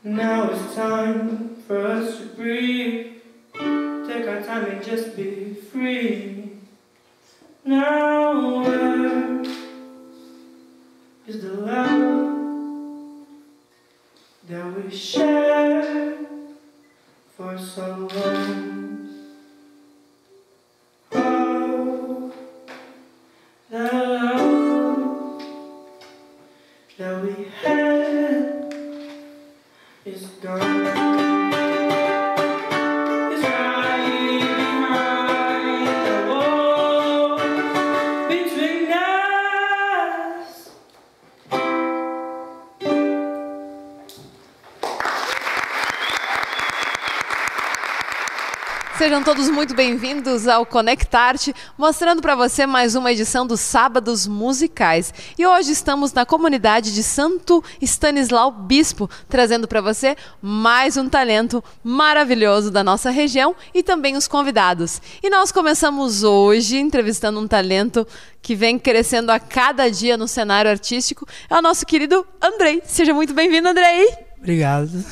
Now it's time for us to breathe. Take our time and just be free. Now where is the love that we shared for so long? Oh, the love that we had is gone. It's right behind the wall between us. Sejam todos muito bem-vindos ao Conectarte, mostrando para você mais uma edição dos Sábados Musicais. E hoje estamos na comunidade de Santo Stanislau Bispo, trazendo para você mais um talento maravilhoso da nossa região e também os convidados. E nós começamos hoje entrevistando um talento que vem crescendo a cada dia no cenário artístico. É o nosso querido Andrei. Seja muito bem-vindo, Andrei. Obrigado.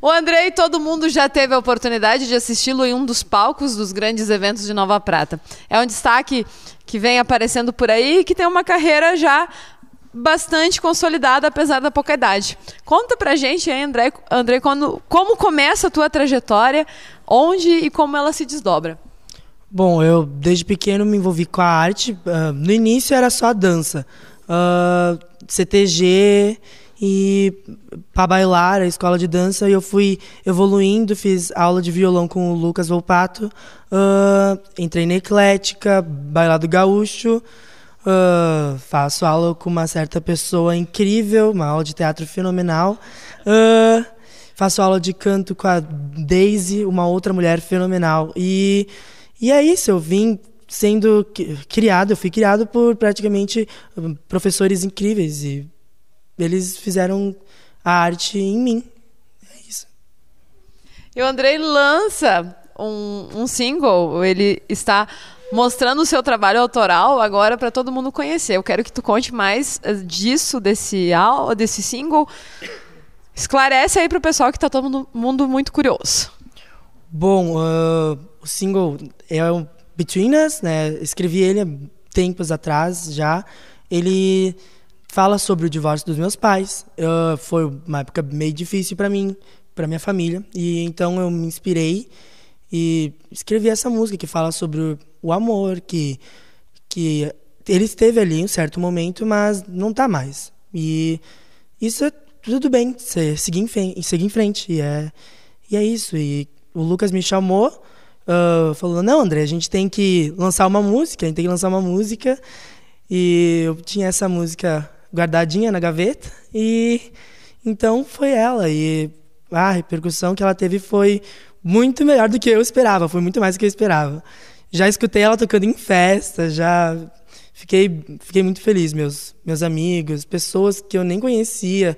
O Andrei, todo mundo já teve a oportunidade de assisti-lo em um dos palcos dos grandes eventos de Nova Prata. É um destaque que vem aparecendo por aí e que tem uma carreira já bastante consolidada, apesar da pouca idade. Conta pra gente aí, Andrei, como começa a tua trajetória, onde e como ela se desdobra. Bom, eu desde pequeno me envolvi com a arte. No início era só a dança. CTG... E para bailar, a escola de dança, eu fui evoluindo, fiz aula de violão com o Lucas Volpato, entrei na Eclética, bailado gaúcho, faço aula com uma certa pessoa incrível, uma aula de teatro fenomenal, faço aula de canto com a Daisy, uma outra mulher fenomenal. E é isso, eu vim sendo criado, eu fui criado por praticamente professores incríveis e eles fizeram a arte em mim. É isso. E o Andrei lança um single. Ele está mostrando o seu trabalho autoral agora para todo mundo conhecer. Eu quero que tu conte mais disso, desse single. Esclarece aí para o pessoal que está todo mundo muito curioso. Bom, o single é o Between Us, né? Escrevi ele há tempos atrás já. Ele fala sobre o divórcio dos meus pais. Foi uma época meio difícil para mim, para minha família. E então eu me inspirei e escrevi essa música que fala sobre o amor, que ele esteve ali em um certo momento, mas não tá mais. E isso é tudo bem, seguir em frente. E é isso. E o Lucas me chamou, falou, não, André, a gente tem que lançar uma música, E eu tinha essa música guardadinha na gaveta, e então foi ela, e a repercussão que ela teve foi muito melhor do que eu esperava, foi muito mais do que eu esperava. Já escutei ela tocando em festa, já fiquei muito feliz, meus amigos, pessoas que eu nem conhecia,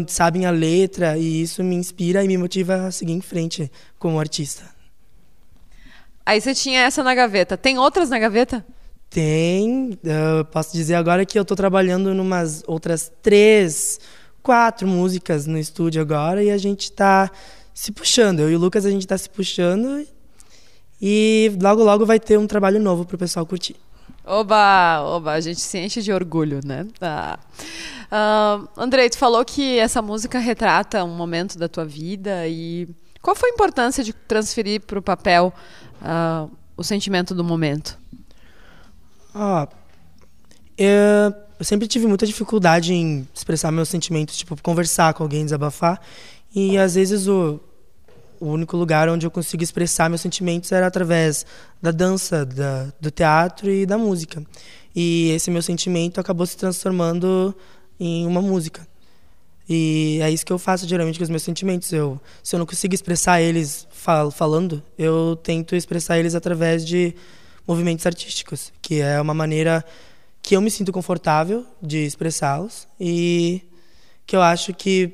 sabem a letra, e isso me inspira e me motiva a seguir em frente como artista. Aí você tinha essa na gaveta, tem outras na gaveta? Tem, posso dizer agora que eu estou trabalhando em umas outras 3, 4 músicas no estúdio agora e a gente está se puxando. Eu e o Lucas, a gente está se puxando e logo vai ter um trabalho novo para o pessoal curtir. Oba, a gente se enche de orgulho, né? Andrei, tu falou que essa música retrata um momento da tua vida e qual foi a importância de transferir para o papel o sentimento do momento? Eu sempre tive muita dificuldade em expressar meus sentimentos, tipo, conversar com alguém, desabafar. E, às vezes, o único lugar onde eu consigo expressar meus sentimentos era através da dança, do teatro e da música. E esse meu sentimento acabou se transformando em uma música. E é isso que eu faço, geralmente, com os meus sentimentos. Se eu não consigo expressar eles falando, eu tento expressar eles através de movimentos artísticos, que é uma maneira que eu me sinto confortável de expressá-los e que eu acho que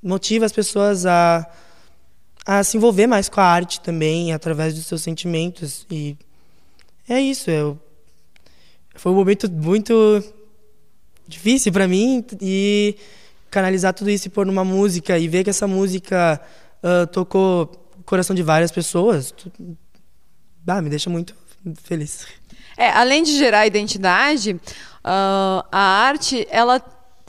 motiva as pessoas a se envolver mais com a arte também, através dos seus sentimentos. E é isso. Foi um momento muito difícil para mim e canalizar tudo isso e pôr numa música e ver que essa música tocou o coração de várias pessoas, me deixa muito feliz. Além de gerar identidade, a arte, ela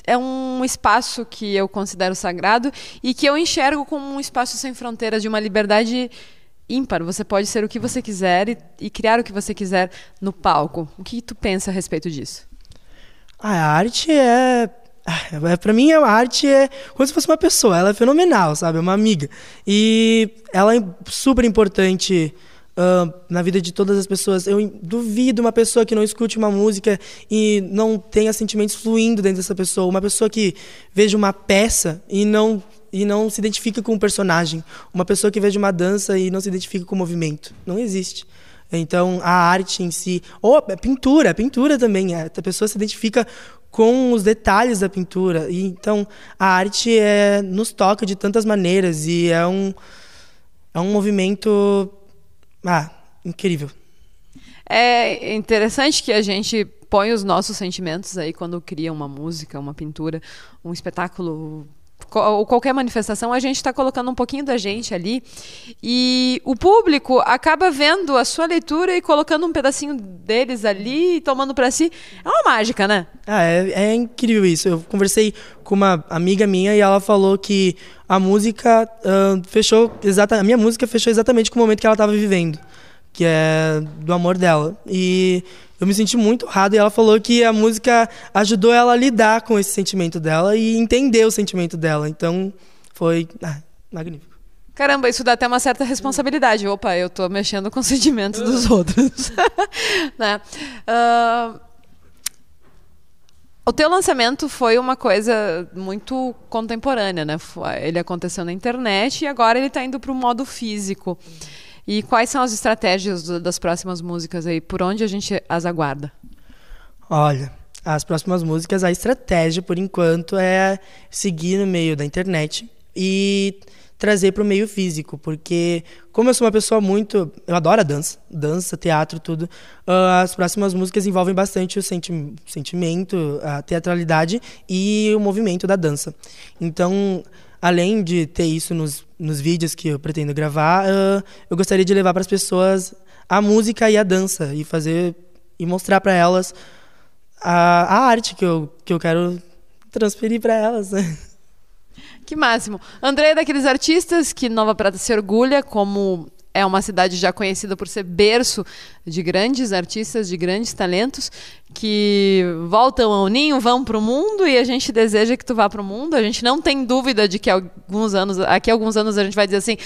é um espaço que eu considero sagrado e que eu enxergo como um espaço sem fronteiras, de uma liberdade ímpar. Você pode ser o que você quiser e criar o que você quiser no palco. O que tu pensa a respeito disso? A arte pra mim, a arte é como se fosse uma pessoa. Ela é fenomenal, sabe? É uma amiga. E ela é super importante na vida de todas as pessoas. Eu duvido uma pessoa que não escute uma música e não tenha sentimentos fluindo dentro dessa pessoa. Uma pessoa que veja uma peça e não se identifica com o personagem. Uma pessoa que veja uma dança e não se identifica com o movimento. Não existe. Então, a arte em si... Ou a pintura também. A pessoa se identifica com os detalhes da pintura. E, então, a arte nos toca de tantas maneiras e é um movimento incrível. É interessante que a gente põe os nossos sentimentos aí quando cria uma música, uma pintura, um espetáculo ou qualquer manifestação, a gente está colocando um pouquinho da gente ali e o público acaba vendo a sua leitura e colocando um pedacinho deles ali e tomando para si. É uma mágica, né? É incrível isso. Eu conversei com uma amiga minha e ela falou que a música a minha música fechou exatamente com o momento que ela estava vivendo, que é do amor dela. E eu me senti muito honrado e ela falou que a música ajudou ela a lidar com esse sentimento dela e entender o sentimento dela. Então, foi magnífico. Caramba, isso dá até uma certa responsabilidade. Opa, eu tô mexendo com os sentimentos dos outros. Né? O teu lançamento foi uma coisa muito contemporânea, né? Ele aconteceu na internet e agora ele está indo para o modo físico. E quais são as estratégias das próximas músicas aí? Por onde a gente as aguarda? Olha, as próximas músicas, a estratégia, por enquanto, é seguir no meio da internet e trazer para o meio físico, porque como eu sou uma pessoa eu adoro a dança, teatro, tudo, as próximas músicas envolvem bastante o sentimento, a teatralidade e o movimento da dança. Então, além de ter isso nos vídeos que eu pretendo gravar, eu gostaria de levar para as pessoas a música e a dança e mostrar para elas a arte que eu quero transferir para elas. Que máximo. André é daqueles artistas que Nova Prata se orgulha, como é uma cidade já conhecida por ser berço de grandes artistas, de grandes talentos, que voltam ao ninho, vão para o mundo e a gente deseja que tu vá para o mundo. A gente não tem dúvida de que daqui a alguns anos a gente vai dizer assim,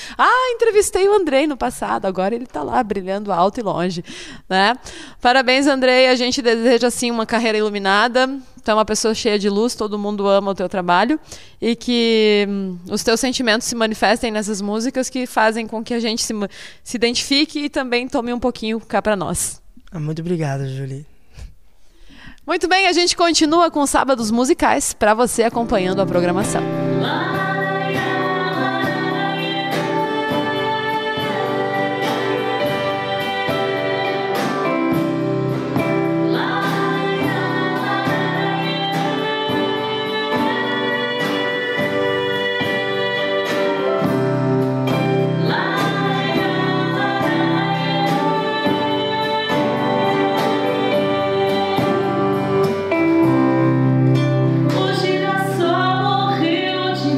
entrevistei o Andrei no passado, agora ele está lá brilhando alto e longe. Né? Parabéns, Andrei, a gente deseja assim uma carreira iluminada. Tu é uma pessoa cheia de luz, todo mundo ama o teu trabalho e que os teus sentimentos se manifestem nessas músicas que fazem com que a gente se identifique e também tome um pouquinho cá para nós. Muito obrigado, Julie. Muito bem, a gente continua com os Sábados Musicais para você acompanhando a programação. O girassol morreu de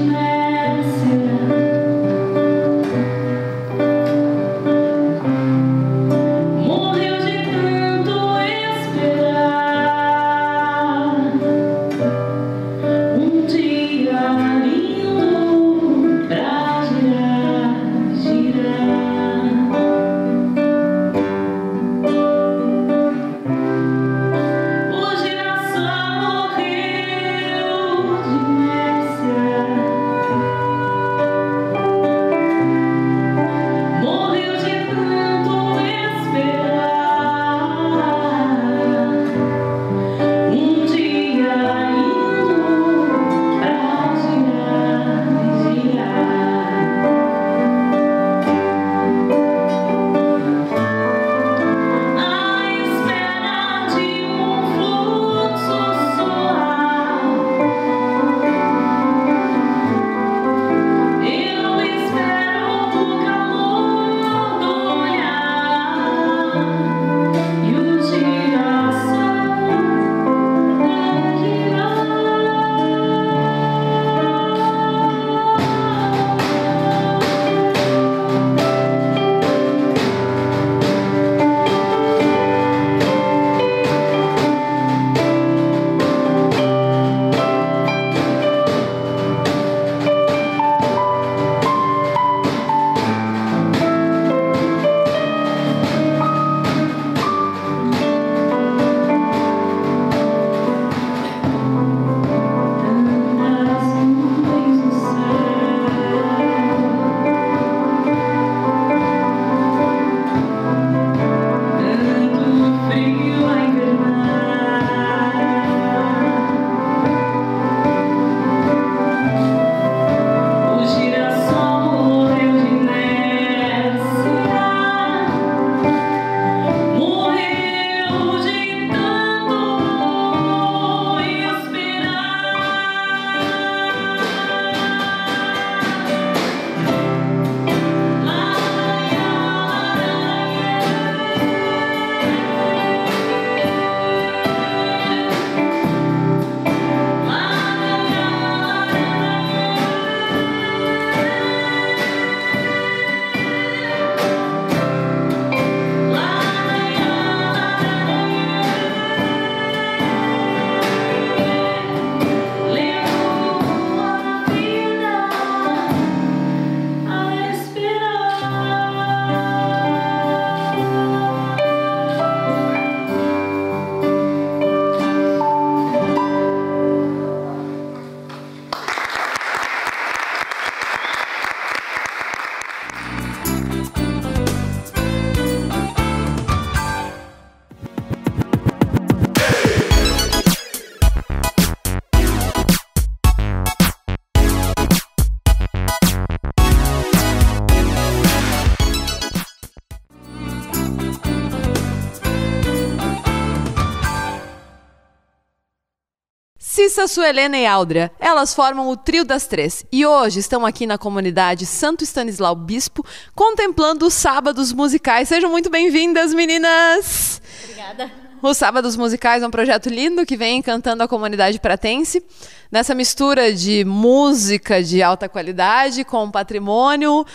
Cissa, Suelena e Áudria. Elas formam o Trio das Três e hoje estão aqui na comunidade Santo Stanislau Bispo, contemplando os sábados musicais. Sejam muito bem-vindas, meninas! Obrigada. Os Sábados Musicais é um projeto lindo que vem encantando a comunidade pratense, nessa mistura de música de alta qualidade com patrimônio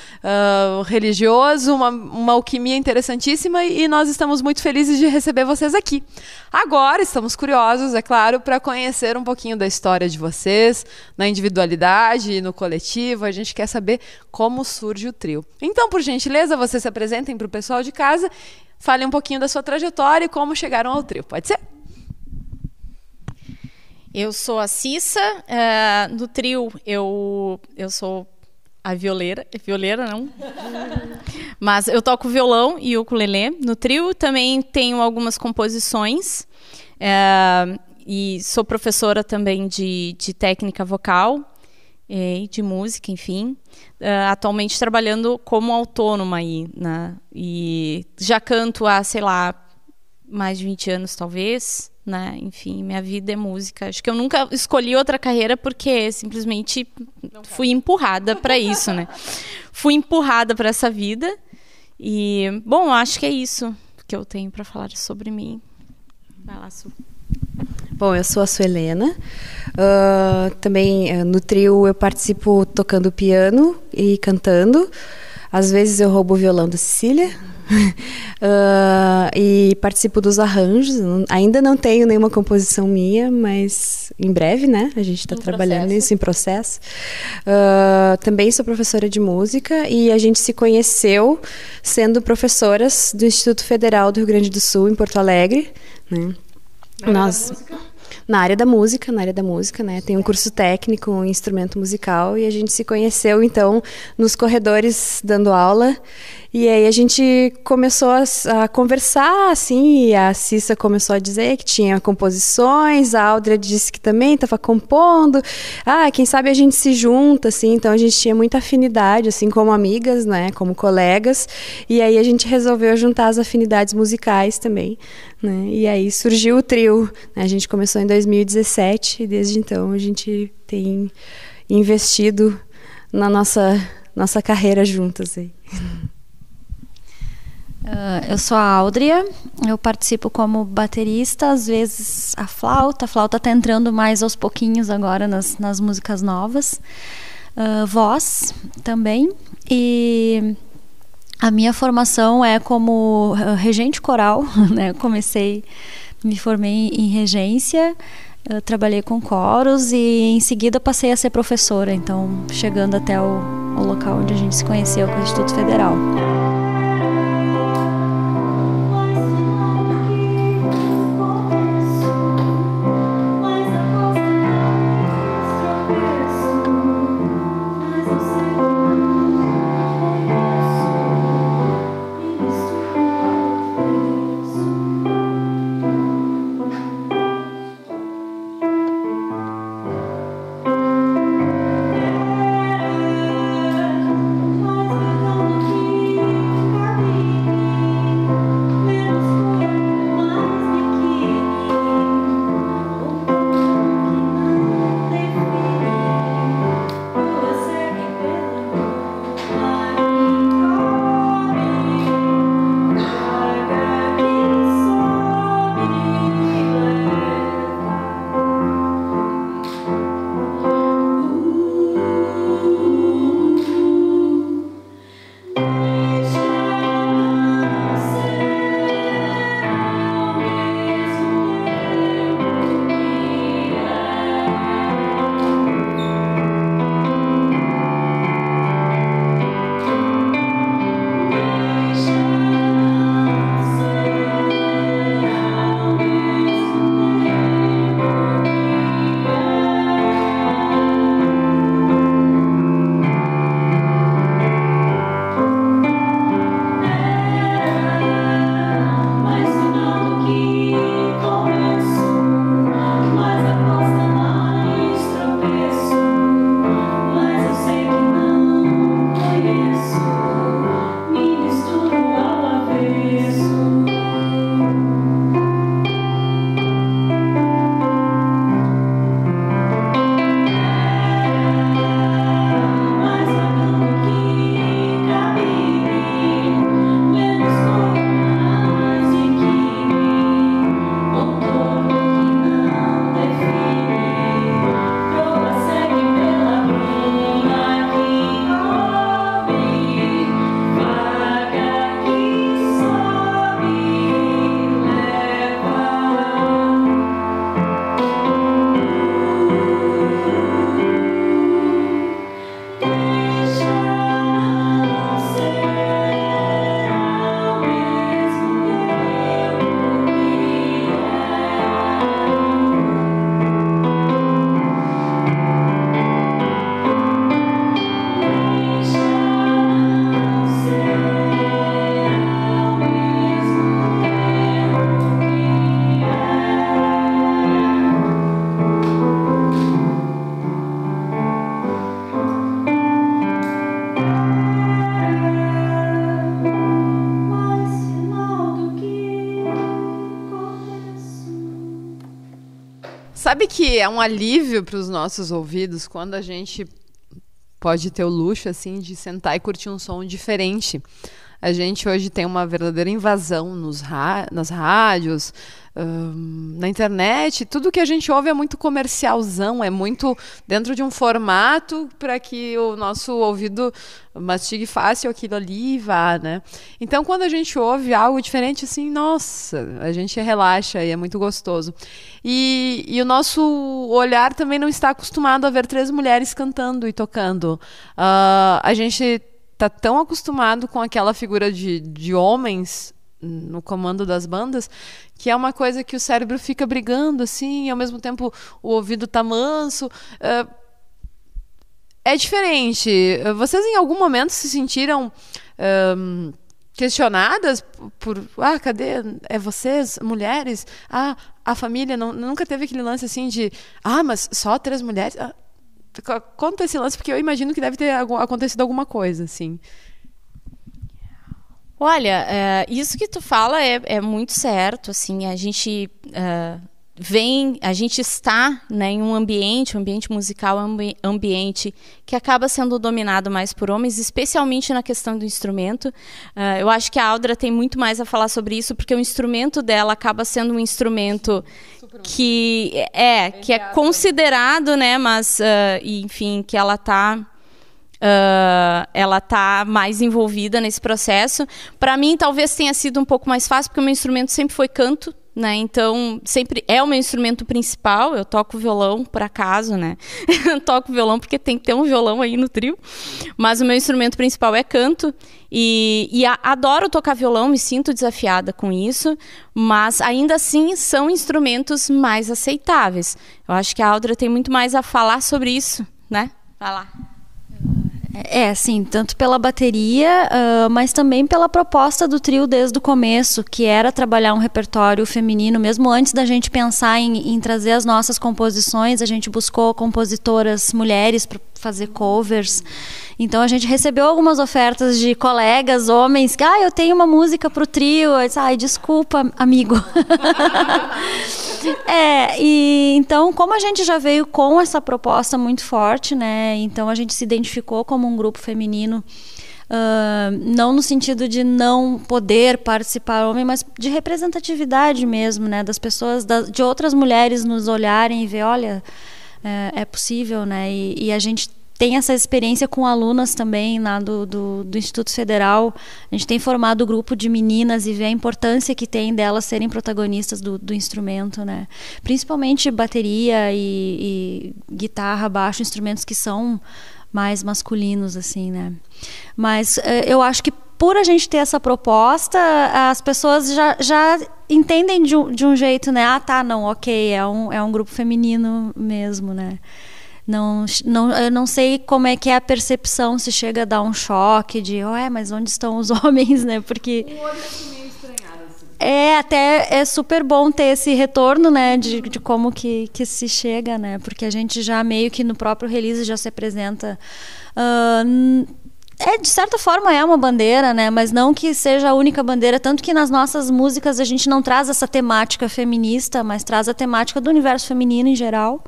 religioso, uma alquimia interessantíssima, e nós estamos muito felizes de receber vocês aqui. Agora estamos curiosos, é claro, para conhecer um pouquinho da história de vocês, na individualidade e no coletivo. A gente quer saber como surge o trio. Então, por gentileza, vocês se apresentem para o pessoal de casa. Fale um pouquinho da sua trajetória e como chegaram ao trio. Pode ser? Eu sou a Cissa. No trio, eu sou a violeira. Violeira, não? Mas eu toco violão e ukulele. No trio também tenho algumas composições. E sou professora também de técnica vocal e de música, enfim. Atualmente trabalhando como autônoma aí, né? E já canto há, sei lá, mais de 20 anos talvez, né? Enfim, minha vida é música. Acho que eu nunca escolhi outra carreira porque simplesmente fui empurrada para isso, né? Fui empurrada para essa vida e, bom, acho que é isso que eu tenho para falar sobre mim. Vai lá, Su. Bom, eu sou a Suelena. Também no trio eu participo tocando piano e cantando. Às vezes eu roubo o violão da Cecília. E participo dos arranjos. Ainda não tenho nenhuma composição minha, mas em breve, né? A gente está trabalhando nisso em processo. Também sou professora de música e a gente se conheceu sendo professoras do Instituto Federal do Rio Grande do Sul, em Porto Alegre, né? Na área da música, né? Tem um curso técnico em instrumento musical e a gente se conheceu, então, nos corredores dando aula. E aí a gente começou a conversar, assim, e a Cissa começou a dizer que tinha composições, a Áudria disse que também estava compondo. Quem sabe a gente se junta, assim, então a gente tinha muita afinidade, assim, como amigas, né, como colegas, e aí a gente resolveu juntar as afinidades musicais também, né, e aí surgiu o trio, né? A gente começou em 2017 e desde então a gente tem investido na nossa carreira juntas aí. Eu sou a Áudria, eu participo como baterista, às vezes a flauta está entrando mais aos pouquinhos agora nas músicas novas, voz também, e a minha formação é como regente coral, né? Me formei em regência, trabalhei com coros e em seguida passei a ser professora, então chegando até o local onde a gente se conheceu, com o Instituto Federal. Sabe que é um alívio para os nossos ouvidos quando a gente pode ter o luxo assim de sentar e curtir um som diferente. A gente hoje tem uma verdadeira invasão nas rádios, na internet. Tudo que a gente ouve é muito comercialzão, é muito dentro de um formato para que o nosso ouvido mastigue fácil aquilo ali e vá, né? Então, quando a gente ouve algo diferente, assim, nossa, a gente relaxa e é muito gostoso. E o nosso olhar também não está acostumado a ver 3 mulheres cantando e tocando. A gente tá tão acostumado com aquela figura de homens no comando das bandas, que é uma coisa que o cérebro fica brigando, assim, e ao mesmo tempo o ouvido tá manso. É diferente. Vocês em algum momento se sentiram questionadas por cadê? É vocês, mulheres? A família nunca teve aquele lance assim de mas só 3 mulheres? Conta esse lance, porque eu imagino que deve ter acontecido alguma coisa, assim. Olha, isso que tu fala é muito certo, assim, a gente está, né, em um ambiente musical, ambiente que acaba sendo dominado mais por homens, especialmente na questão do instrumento. Eu acho que a Audra tem muito mais a falar sobre isso, porque o instrumento dela acaba sendo um instrumento que é considerado, né, mas, enfim, que ela tá mais envolvida nesse processo. Para mim, talvez tenha sido um pouco mais fácil, porque o meu instrumento sempre foi canto, né? Então, sempre é o meu instrumento principal. Eu toco violão, por acaso, né? Toco violão porque tem que ter um violão aí no trio. Mas o meu instrumento principal é canto. E adoro tocar violão, me sinto desafiada com isso. Mas, ainda assim, são instrumentos mais aceitáveis. Eu acho que a Audra tem muito mais a falar sobre isso, né? Vai lá. Sim, tanto pela bateria, mas também pela proposta do trio desde o começo, que era trabalhar um repertório feminino. Mesmo antes da gente pensar em trazer as nossas composições, a gente buscou compositoras mulheres para fazer covers. Então a gente recebeu algumas ofertas de colegas, homens, que eu tenho uma música para o trio. Eu disse, desculpa, amigo. E então, como a gente já veio com essa proposta muito forte, né? Então a gente se identificou como um grupo feminino, não no sentido de não poder participar homem, mas de representatividade mesmo, né? Das pessoas, de outras mulheres nos olharem e ver, olha, é possível, né? E a gente tem essa experiência com alunas também lá do Instituto Federal. A gente tem formado o grupo de meninas e vê a importância que tem delas serem protagonistas do instrumento, né? Principalmente bateria e guitarra, baixo, instrumentos que são mais masculinos, assim, né? Mas eu acho que por a gente ter essa proposta, as pessoas já entendem de um jeito, né? É um grupo feminino mesmo, né? Eu não sei como é que é a percepção, se chega a dar um choque de, mas onde estão os homens, né? Porque o olho é meio estranhado, assim. Até é super bom ter esse retorno, né, de como que se chega, né? Porque a gente já meio que no próprio release já se apresenta. De certa forma é uma bandeira, né? Mas não que seja a única bandeira, tanto que nas nossas músicas a gente não traz essa temática feminista, mas traz a temática do universo feminino em geral.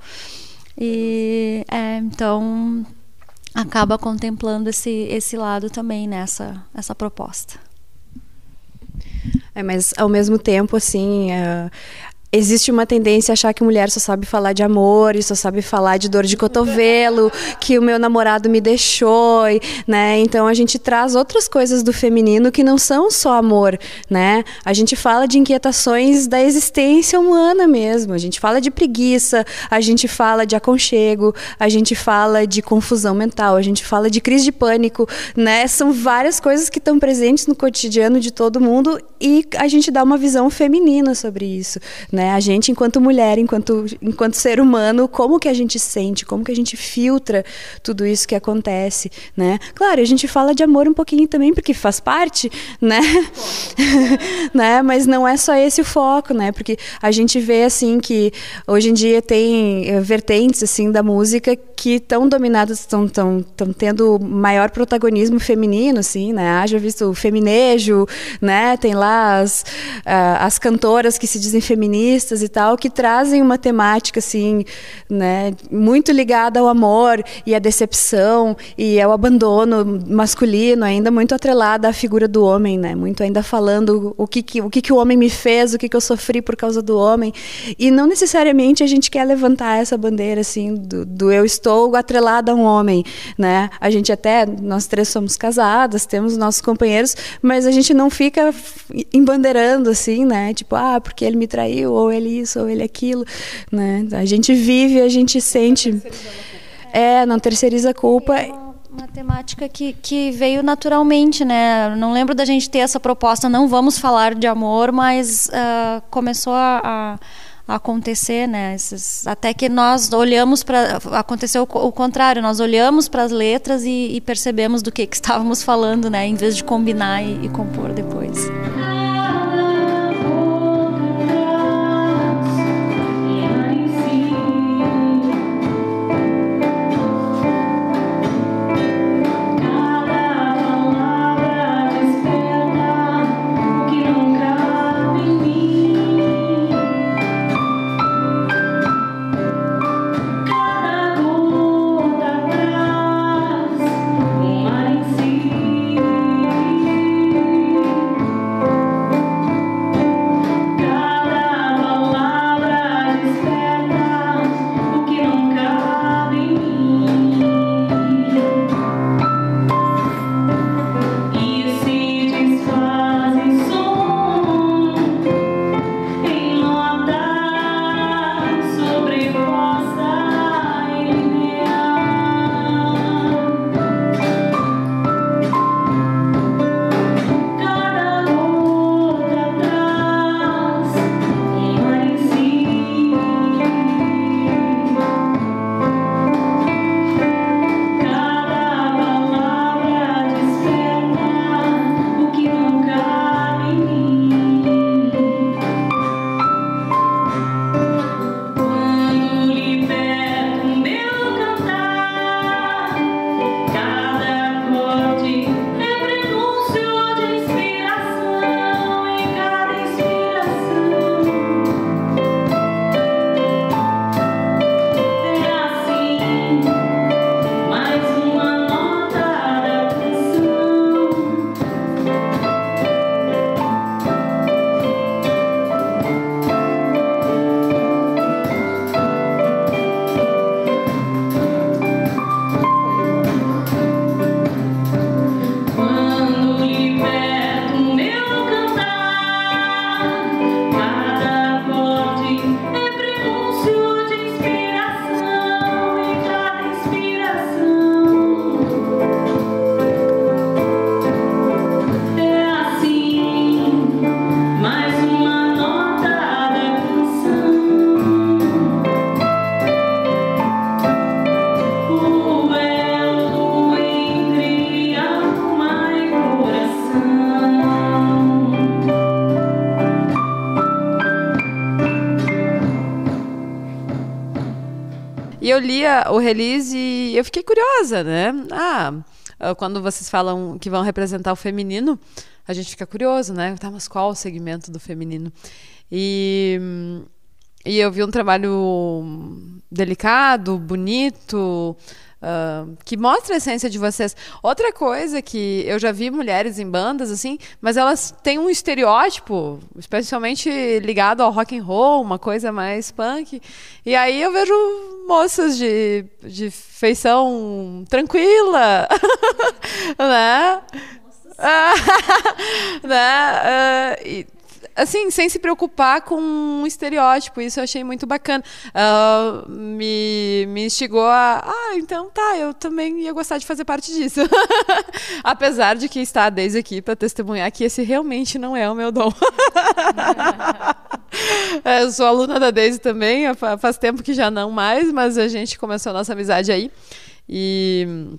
E então acaba contemplando esse lado também nessa proposta. Mas ao mesmo tempo, assim, existe uma tendência a achar que mulher só sabe falar de amor e só sabe falar de dor de cotovelo, que o meu namorado me deixou, né? Então a gente traz outras coisas do feminino que não são só amor, né? A gente fala de inquietações da existência humana mesmo, a gente fala de preguiça, a gente fala de aconchego, a gente fala de confusão mental, a gente fala de crise de pânico, né? São várias coisas que estão presentes no cotidiano de todo mundo e a gente dá uma visão feminina sobre isso, né? A gente, enquanto mulher, enquanto ser humano, como que a gente sente, como que a gente filtra tudo isso que acontece, né? Claro, a gente fala de amor um pouquinho também, porque faz parte, né? Né? Mas não é só esse o foco, né? Porque a gente vê, assim, que hoje em dia tem vertentes, assim, da música que estão dominadas, estão tendo maior protagonismo feminino, assim, né? Haja visto o feminejo, né? Tem lá as cantoras que se dizem feministas e tal, que trazem uma temática, assim, né? Muito ligada ao amor e à decepção e ao abandono masculino, ainda muito atrelada à figura do homem, né? Muito ainda falando o que o homem me fez, o que eu sofri por causa do homem. E não necessariamente a gente quer levantar essa bandeira, assim, do eu estou atrelada a um homem, né? A gente nós três somos casadas, temos nossos companheiros, mas a gente não fica embandeirando, assim, né? Tipo, porque ele me traiu, ou ele isso, ou ele aquilo, né? A gente vive, a gente sente. Não terceiriza a culpa. Uma temática que veio naturalmente, né? Não lembro da gente ter essa proposta, não vamos falar de amor, mas começou a acontecer, né? Até que nós olhamos para... Aconteceu o contrário, nós olhamos para as letras e percebemos do que estávamos falando, né? Em vez de combinar e compor depois. E eu li o release e eu fiquei curiosa, né? Quando vocês falam que vão representar o feminino, a gente fica curioso, né? Tá, mas qual o segmento do feminino? E eu vi um trabalho delicado, bonito, que mostra a essência de vocês. Outra coisa que eu já vi mulheres em bandas, assim, mas elas têm um estereótipo, especialmente ligado ao rock and roll, uma coisa mais punk. E aí eu vejo moças de feição tranquila, né? Né? Assim, sem se preocupar com um estereótipo. Isso eu achei muito bacana. Me instigou então tá, eu também ia gostar de fazer parte disso. Apesar de que está a Deise aqui para testemunhar que esse realmente não é o meu dom. Eu sou aluna da Deise também, faz tempo que já não mais, mas a gente começou a nossa amizade aí. E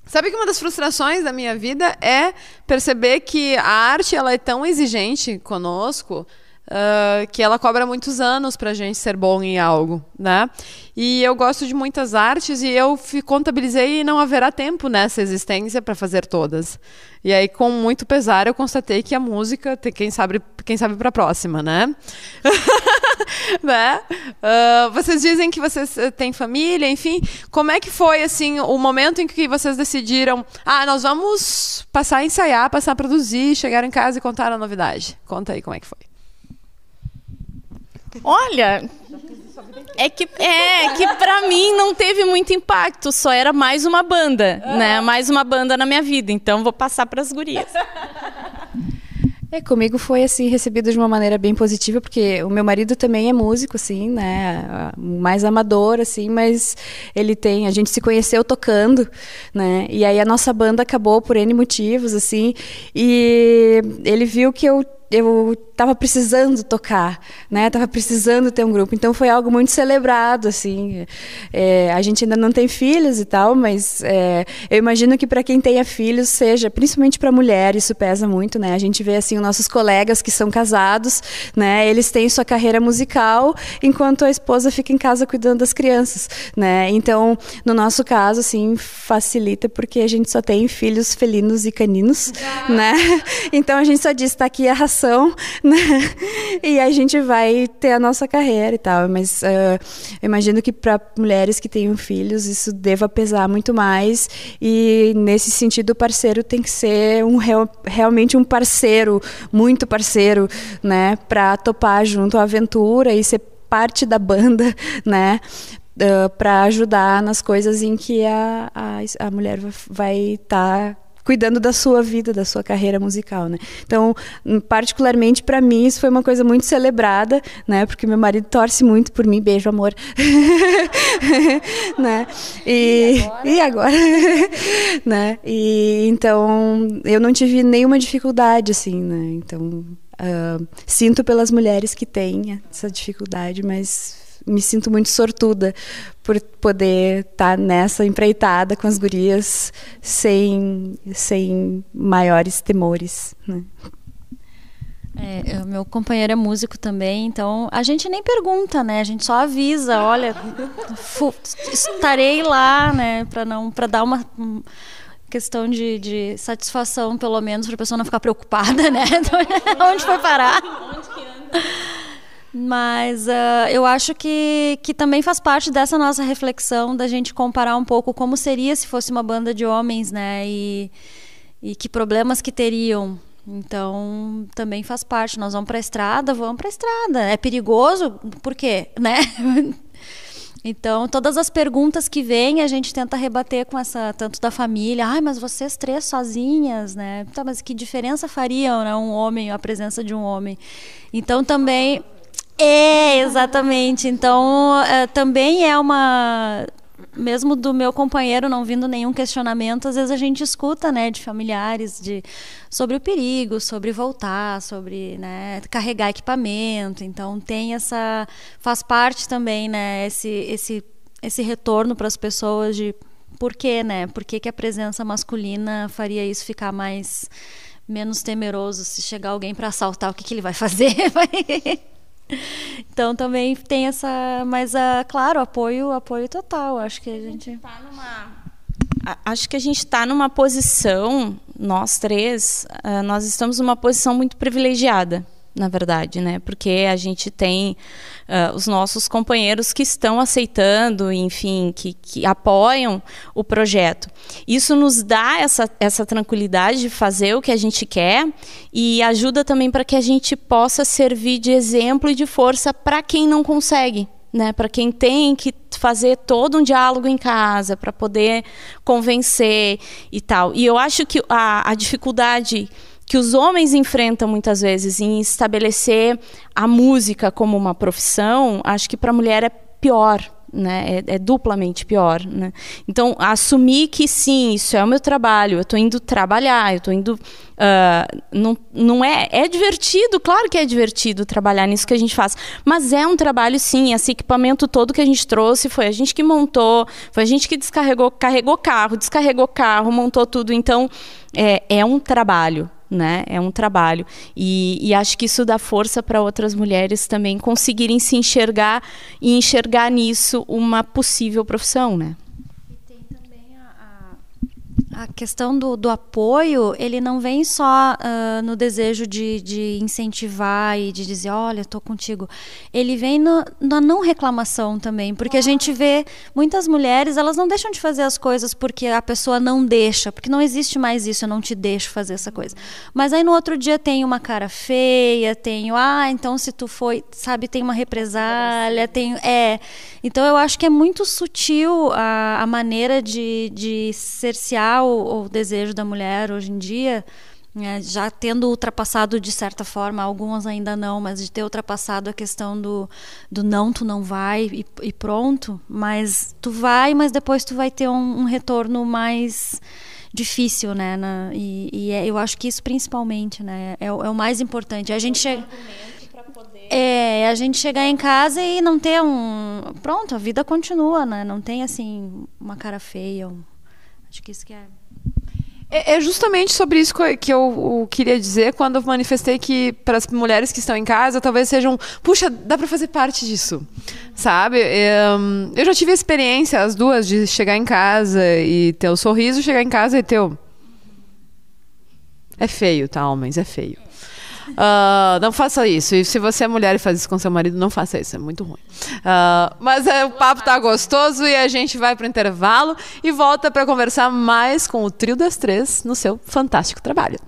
sabe que uma das frustrações da minha vida é perceber que a arte ela é tão exigente conosco, que ela cobra muitos anos pra gente ser bom em algo, né? E eu gosto de muitas artes e eu contabilizei e não haverá tempo nessa existência para fazer todas. E aí, com muito pesar, eu constatei que a música, quem sabe para a próxima, né? Né? Vocês dizem que vocês têm família, enfim. Como é que foi assim o momento em que vocês decidiram, nós vamos passar a ensaiar, passar a produzir, chegar em casa e contar a novidade? Conta aí como é que foi. Olha, é que para mim não teve muito impacto, só era mais uma banda, né? Mais uma banda na minha vida, então vou passar para as gurias. Comigo foi assim recebido de uma maneira bem positiva, porque o meu marido também é músico, assim, né, mais amador, assim, mas a gente se conheceu tocando, né, e aí a nossa banda acabou por N motivos, assim, e ele viu que eu estava precisando tocar, né? Tava precisando ter um grupo. Então foi algo muito celebrado, assim. A gente ainda não tem filhos e tal, mas eu imagino que para quem tenha filhos seja, principalmente para mulher, isso pesa muito, né? A gente vê assim os nossos colegas que são casados, né? Eles têm sua carreira musical, enquanto a esposa fica em casa cuidando das crianças, né? Então, no nosso caso, assim, facilita porque a gente só tem filhos felinos e caninos, né? Então a gente só diz, tá aqui a ração, né? E a gente vai ter a nossa carreira e tal, mas eu imagino que para mulheres que tenham filhos isso deva pesar muito mais, e nesse sentido o parceiro tem que ser realmente um parceiro, muito parceiro, né, para topar junto a aventura e ser parte da banda, né, para ajudar nas coisas em que a mulher vai estar cuidando da sua vida, da sua carreira musical, né? Então, particularmente para mim, isso foi uma coisa muito celebrada, né? Porque meu marido torce muito por mim, beijo, amor, né? E agora, né? E então eu não tive nenhuma dificuldade, assim, né? Então sinto pelas mulheres que têm essa dificuldade, mas me sinto muito sortuda por poder estar nessa empreitada com as gurias sem maiores temores, né? Meu companheiro é músico também, então a gente nem pergunta, né? A gente só avisa, olha, estarei lá, né? Para dar uma questão de satisfação, pelo menos, para a pessoa não ficar preocupada, né? Onde foi parar? Onde que anda? Mas eu acho que também faz parte dessa nossa reflexão da gente comparar um pouco como seria se fosse uma banda de homens, né? E que problemas que teriam. Então, também faz parte. Nós vamos para a estrada. É perigoso? Por quê? Né? Então, todas as perguntas que vêm, a gente tenta rebater com essa, tanto da família. Mas vocês três sozinhas, né? Tá, mas que diferença faria, né, um homem, a presença de um homem? Então, também... exatamente. Então, também é uma... Mesmo do meu companheiro não vindo nenhum questionamento, às vezes a gente escuta, né, de familiares sobre o perigo, sobre voltar, sobre, né, carregar equipamento. Então, tem essa... Faz parte também, né, esse retorno para as pessoas de por quê, né? Por que a presença masculina faria isso ficar menos temeroso? Se chegar alguém para assaltar, o que ele vai fazer? Então também tem essa, mas claro, apoio total. Acho que a gente está numa posição, nós três, nós estamos numa posição muito privilegiada, na verdade, né? Porque a gente tem os nossos companheiros que estão aceitando, enfim, que apoiam o projeto. Isso nos dá essa tranquilidade de fazer o que a gente quer e ajuda também para que a gente possa servir de exemplo e de força para quem não consegue, né? Para quem tem que fazer todo um diálogo em casa para poder convencer e tal. E eu acho que a dificuldade que os homens enfrentam muitas vezes em estabelecer a música como uma profissão, acho que para a mulher é pior, né? É duplamente pior, né? Então, assumir que sim, isso é o meu trabalho, eu estou indo trabalhar, eu estou indo... não é divertido, claro que é divertido trabalhar nisso que a gente faz, mas é um trabalho sim. Esse equipamento todo que a gente trouxe foi a gente que montou, foi a gente que carregou carro, descarregou carro, montou tudo. Então, é um trabalho, né? É um trabalho. E acho que isso dá força para outras mulheres também conseguirem se enxergar e enxergar nisso uma possível profissão, né? A questão do apoio, ele não vem só no desejo de incentivar e de dizer, olha, estou contigo. Ele vem na não reclamação também, porque a gente vê muitas mulheres, elas não deixam de fazer as coisas porque a pessoa não deixa, porque não existe mais isso, eu não te deixo fazer essa coisa. Mas aí no outro dia tem uma cara feia, então se tu foi, sabe, tem uma represália, Então eu acho que é muito sutil a maneira de cercear o desejo da mulher hoje em dia, já tendo ultrapassado de certa forma, algumas ainda não, mas de ter ultrapassado a questão do não, tu não vai e pronto, mas tu vai, mas depois tu vai ter um retorno mais difícil, né? Eu acho que isso principalmente, né, é o mais importante. A gente chega... a gente chegar em casa e não ter pronto, a vida continua, né? Não tem, assim, uma cara feia. Acho que isso que é... É justamente sobre isso que eu queria dizer quando eu manifestei que para as mulheres que estão em casa talvez sejam... Puxa, dá para fazer parte disso, sabe? Eu já tive a experiência, as duas, de chegar em casa e ter o sorriso, chegar em casa e ter o... É feio, tá, homens? É feio. Não faça isso. E se você é mulher e faz isso com seu marido, não faça isso, é muito ruim. Mas o papo tá gostoso e a gente vai pro intervalo e volta para conversar mais com o Trio das Três no seu fantástico trabalho.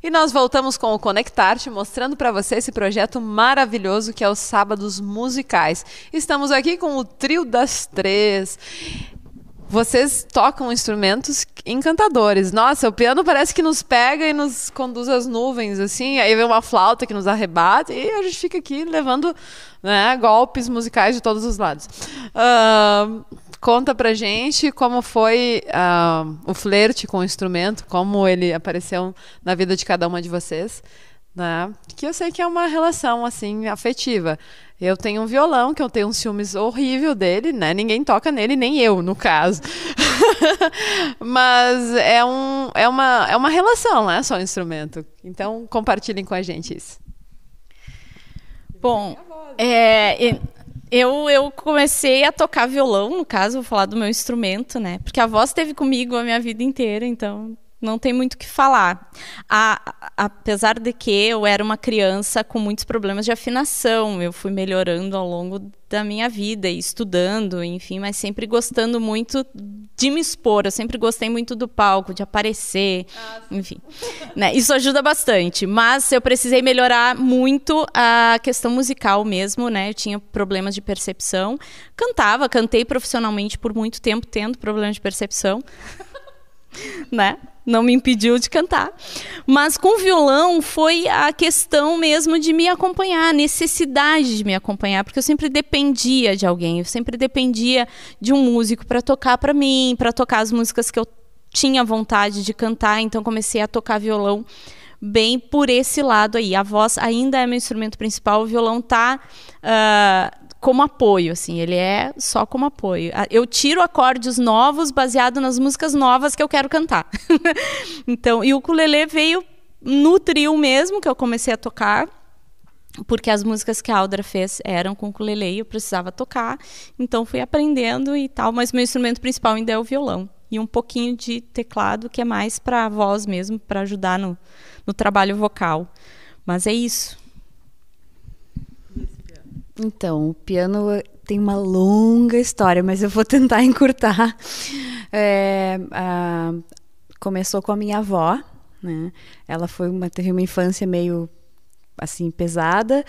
E nós voltamos com o Conectar-te, mostrando para você esse projeto maravilhoso que é os Sábados Musicais. Estamos aqui com o Trio das Três. Vocês tocam instrumentos encantadores. Nossa, o piano parece que nos pega e nos conduz às nuvens, assim. Aí vem uma flauta que nos arrebata e a gente fica aqui levando, né, golpes musicais de todos os lados. Conta pra gente como foi o flerte com o instrumento, como ele apareceu na vida de cada uma de vocês, né? Que eu sei que é uma relação assim afetiva. Eu tenho um violão, que eu tenho um ciúmes horrível dele, né? Ninguém toca nele, nem eu, no caso. Mas é uma relação, não é só um instrumento. Então, compartilhem com a gente isso. Bom, eu comecei a tocar violão, no caso, vou falar do meu instrumento, né? Porque a voz esteve comigo a minha vida inteira, então não tem muito o que falar. Apesar de que eu era uma criança com muitos problemas de afinação, eu fui melhorando ao longo da minha vida, e estudando, enfim, mas sempre gostando muito de me expor. Eu sempre gostei muito do palco, de aparecer, enfim. Né? Isso ajuda bastante, mas eu precisei melhorar muito a questão musical mesmo, né? Eu tinha problemas de percepção. Cantei profissionalmente por muito tempo, tendo problema de percepção. Né? Não me impediu de cantar. Mas com o violão foi a questão mesmo de me acompanhar, a necessidade de me acompanhar, porque eu sempre dependia de alguém, eu sempre dependia de um músico para tocar para mim, para tocar as músicas que eu tinha vontade de cantar, então comecei a tocar violão bem por esse lado aí. A voz ainda é meu instrumento principal, o violão está como apoio, assim, ele é só como apoio. Eu tiro acordes novos baseado nas músicas novas que eu quero cantar. Então, e o ukulele veio no trio mesmo, que eu comecei a tocar, porque as músicas que a Audra fez eram com ukulele e eu precisava tocar, então fui aprendendo e tal, mas meu instrumento principal ainda é o violão. E um pouquinho de teclado, que é mais para a voz mesmo, para ajudar no trabalho vocal. Mas é isso. Então, o piano tem uma longa história, mas eu vou tentar encurtar. Começou com a minha avó, né? Ela teve uma infância meio assim pesada,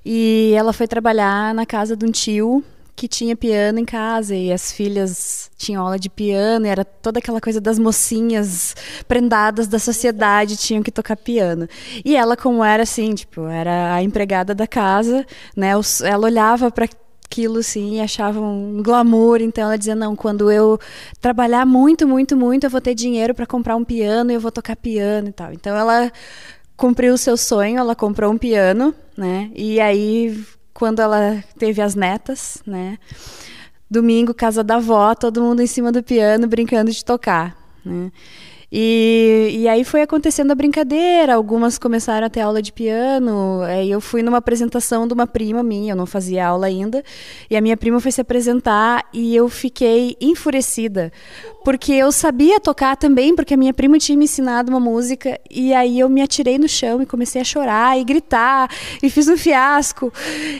e ela foi trabalhar na casa de um tio que tinha piano em casa, e as filhas tinham aula de piano, e era toda aquela coisa das mocinhas prendadas da sociedade, tinham que tocar piano. E ela, como era assim, tipo, era a empregada da casa, né? Ela olhava para aquilo, assim, e achava um glamour. Então ela dizia, não, quando eu trabalhar muito, muito, muito, eu vou ter dinheiro para comprar um piano e eu vou tocar piano e tal. Então ela cumpriu o seu sonho, ela comprou um piano, né? E aí, quando ela teve as netas, né? Domingo, casa da avó, todo mundo em cima do piano, brincando de tocar, né? E aí foi acontecendo a brincadeira, algumas começaram a ter aula de piano, aí eu fui numa apresentação de uma prima minha, eu não fazia aula ainda, e a minha prima foi se apresentar e eu fiquei enfurecida, porque eu sabia tocar também, porque a minha prima tinha me ensinado uma música, e aí eu me atirei no chão e comecei a chorar e gritar, e fiz um fiasco,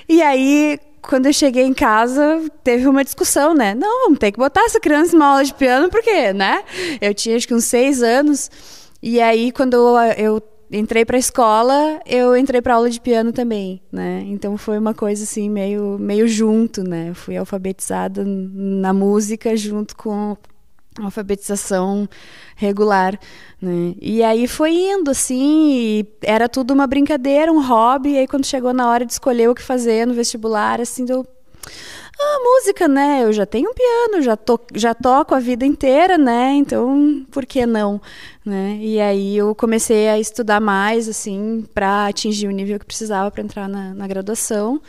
e aí... Quando eu cheguei em casa, teve uma discussão, né? Não, vamos ter que botar essa criança numa aula de piano, porque, né? Eu tinha acho que uns 6 anos. E aí, quando eu entrei para a escola, eu entrei para aula de piano também, né? Então foi uma coisa assim, meio junto, né? Eu fui alfabetizada na música junto com a alfabetização regular, né? E aí foi indo, assim, era tudo uma brincadeira, um hobby, e aí quando chegou na hora de escolher o que fazer no vestibular, assim, música, né? Eu já tenho um piano, já toco a vida inteira, né? Então, por que não? Né? E aí eu comecei a estudar mais, assim, para atingir o nível que precisava para entrar na graduação.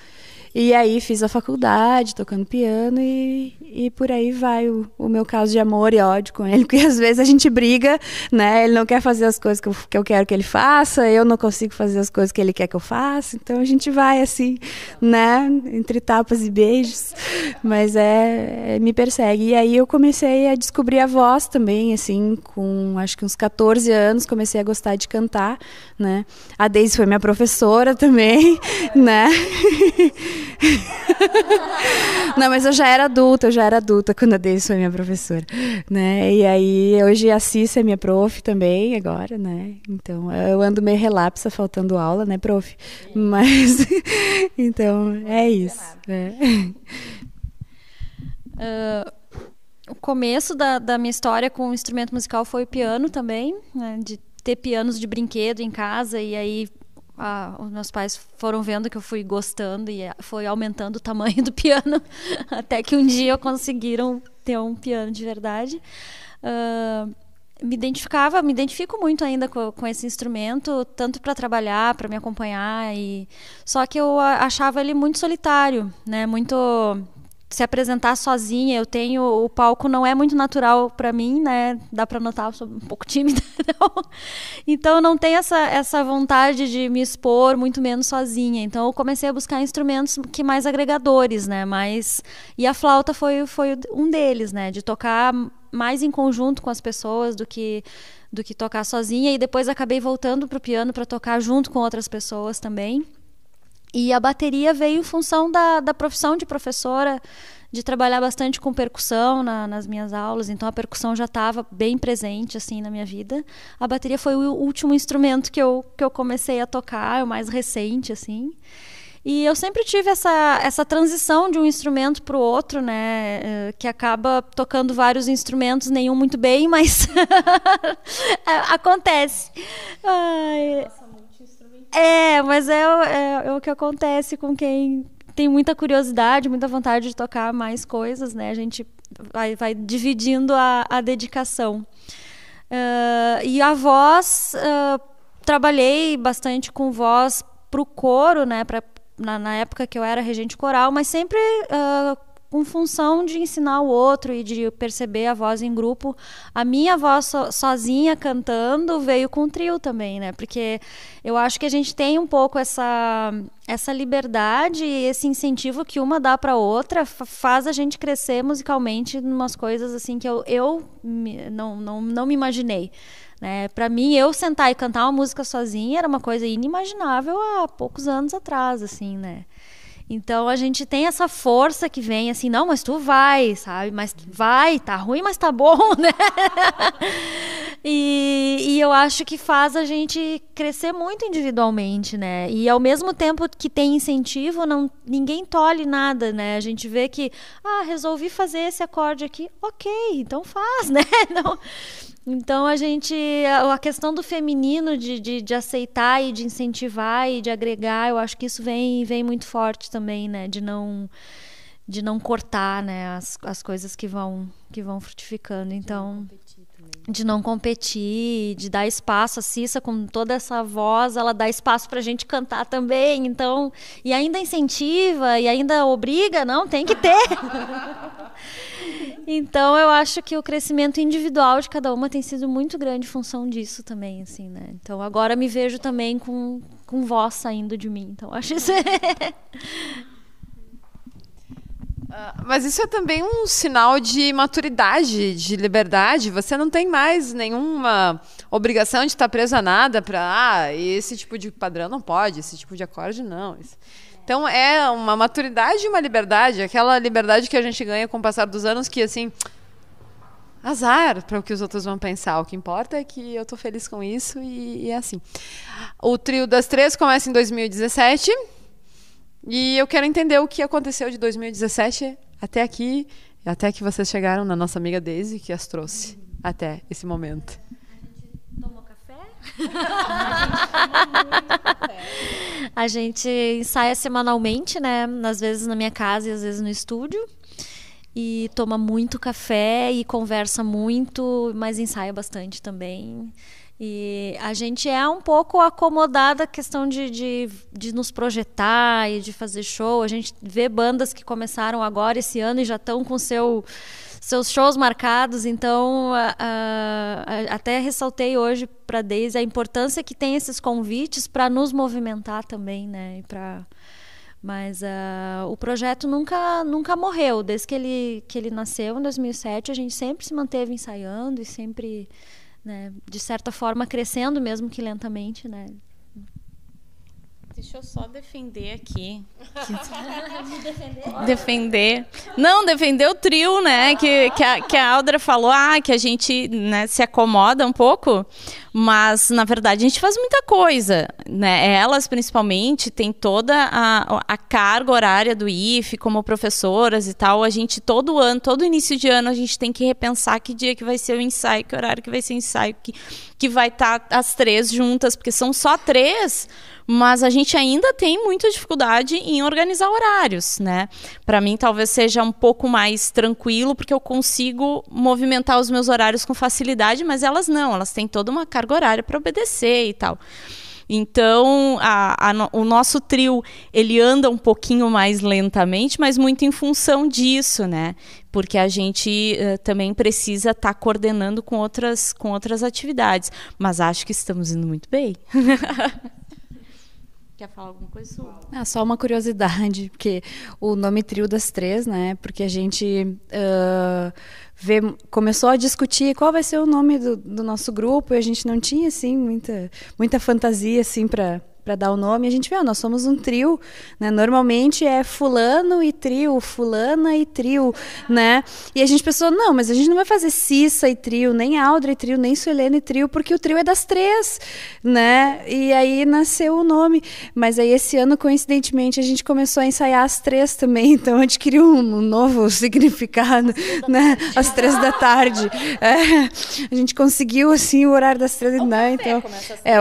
E aí fiz a faculdade, tocando piano e por aí vai o meu caso de amor e ódio com ele, porque às vezes a gente briga, né? Ele não quer fazer as coisas que eu quero que ele faça, eu não consigo fazer as coisas que ele quer que eu faça, então a gente vai assim, né? Entre tapas e beijos, mas me persegue. E aí eu comecei a descobrir a voz também, assim, com acho que uns 14 anos, comecei a gostar de cantar, né? A Deise foi minha professora também, né? Não, mas eu já era adulta quando a Deise foi minha professora, né? E aí hoje a Cissa é minha prof também agora, né? Então eu ando meio relapsa, faltando aula, né, prof? Mas então é isso. O começo da minha história com o instrumento musical foi o piano também, né? De ter pianos de brinquedo em casa e aí os meus pais foram vendo que eu fui gostando e foi aumentando o tamanho do piano até que um dia conseguiram ter um piano de verdade. Me identifico muito ainda com esse instrumento, tanto para trabalhar, para me acompanhar, só que eu achava ele muito solitário, né? Muito se apresentar sozinha, o palco não é muito natural para mim, né? Dá para notar, eu sou um pouco tímida, então eu não tenho essa vontade de me expor, muito menos sozinha. Então eu comecei a buscar instrumentos que mais agregadores, né? E a flauta foi um deles, né? De tocar mais em conjunto com as pessoas do que tocar sozinha. E depois acabei voltando para o piano para tocar junto com outras pessoas também. E a bateria veio em função da profissão de professora, de trabalhar bastante com percussão nas minhas aulas, então a percussão já estava bem presente assim na minha vida. A bateria foi o último instrumento que eu comecei a tocar, o mais recente, assim. E eu sempre tive essa transição de um instrumento para o outro, né? Que acaba tocando vários instrumentos, nenhum muito bem, mas acontece. Mas é o que acontece com quem tem muita curiosidade, muita vontade de tocar mais coisas, né? A gente vai dividindo a dedicação. E a voz, trabalhei bastante com voz para o coro, né? Na época que eu era regente coral, mas sempre com função de ensinar o outro e de perceber a voz em grupo. A minha voz sozinha cantando veio com o trio também, né? Porque eu acho que a gente tem um pouco essa liberdade e esse incentivo que uma dá para outra faz a gente crescer musicalmente em umas coisas assim que eu não me imaginei. Né? Para mim, eu sentar e cantar uma música sozinha era uma coisa inimaginável há poucos anos atrás, assim, né? Então a gente tem essa força que vem assim, não, mas tu vai, sabe? Mas vai, tá ruim, mas tá bom, né? E eu acho que faz a gente crescer muito individualmente, né? E ao mesmo tempo que tem incentivo, ninguém tolhe nada, né? A gente vê que, resolvi fazer esse acorde aqui, ok, então faz, né? Então a questão do feminino de aceitar e de incentivar e de agregar, eu acho que isso vem muito forte também, né? não cortar, né, as coisas que vão frutificando. Então, de não competir, de dar espaço. A Cissa, com toda essa voz, ela dá espaço pra gente cantar também. Então, e ainda incentiva, e ainda obriga, não, tem que ter. Então, eu acho que o crescimento individual de cada uma tem sido muito grande em função disso também, assim, né? Então, agora me vejo também com voz saindo de mim. Então, acho isso... Mas isso é também um sinal de maturidade, de liberdade. Você não tem mais nenhuma obrigação de estar preso a nada para esse tipo de padrão não pode, esse tipo de acorde não. Então é uma maturidade e uma liberdade, aquela liberdade que a gente ganha com o passar dos anos, que assim, azar para o que os outros vão pensar. O que importa é que eu estou feliz com isso e é assim. O Trio das Três começa em 2017. E eu quero entender o que aconteceu de 2017 até aqui, até que vocês chegaram na nossa amiga Daisy, que as trouxe até esse momento. Tomou café? A gente ensaia semanalmente, né? Às vezes na minha casa e às vezes no estúdio. E toma muito café e conversa muito, mas ensaia bastante também. E a gente é um pouco acomodada a questão de nos projetar e de fazer show. A gente vê bandas que começaram agora esse ano e já estão com seus shows marcados. Então, até ressaltei hoje para a Daisy a importância que tem esses convites para nos movimentar também, né? Mas o projeto nunca morreu. Desde que ele nasceu em 2007, a gente sempre se manteve ensaiando e sempre... né, de certa forma crescendo, mesmo que lentamente, né? Deixa eu só defender aqui. Defender o trio, né? Que a Audra falou, que a gente, né, se acomoda um pouco, mas na verdade a gente faz muita coisa, né? Elas principalmente têm toda a carga horária do IFE como professoras e tal. A gente todo início de ano a gente tem que repensar que dia que vai ser o ensaio, que horário que vai ser o ensaio, que vai estar as três juntas, porque são só três. Mas a gente ainda tem muita dificuldade em organizar horários, né? Para mim, talvez seja um pouco mais tranquilo, porque eu consigo movimentar os meus horários com facilidade, mas elas não, elas têm toda uma carga horária para obedecer e tal. Então, o nosso trio, ele anda um pouquinho mais lentamente, mas muito em função disso, né? Porque a gente também precisa estar coordenando com outras atividades. Mas acho que estamos indo muito bem. Quer falar alguma coisa sua? Só uma curiosidade, porque o nome Trio das Três, né? Porque a gente começou a discutir qual vai ser o nome do nosso grupo e a gente não tinha assim muita fantasia assim para dar o nome. A gente vê, nós somos um trio, né? Normalmente é fulano e trio, fulana e trio, né? E a gente pensou, não, mas a gente não vai fazer Cissa e trio, nem Audrey e trio, nem Suelene e trio, porque o trio é das três, né? E aí nasceu o nome. Mas aí esse ano, coincidentemente, a gente começou a ensaiar as três também, então adquiriu um novo significado, né? Às 3 da tarde. A gente conseguiu, assim, o horário das 3, né? Então,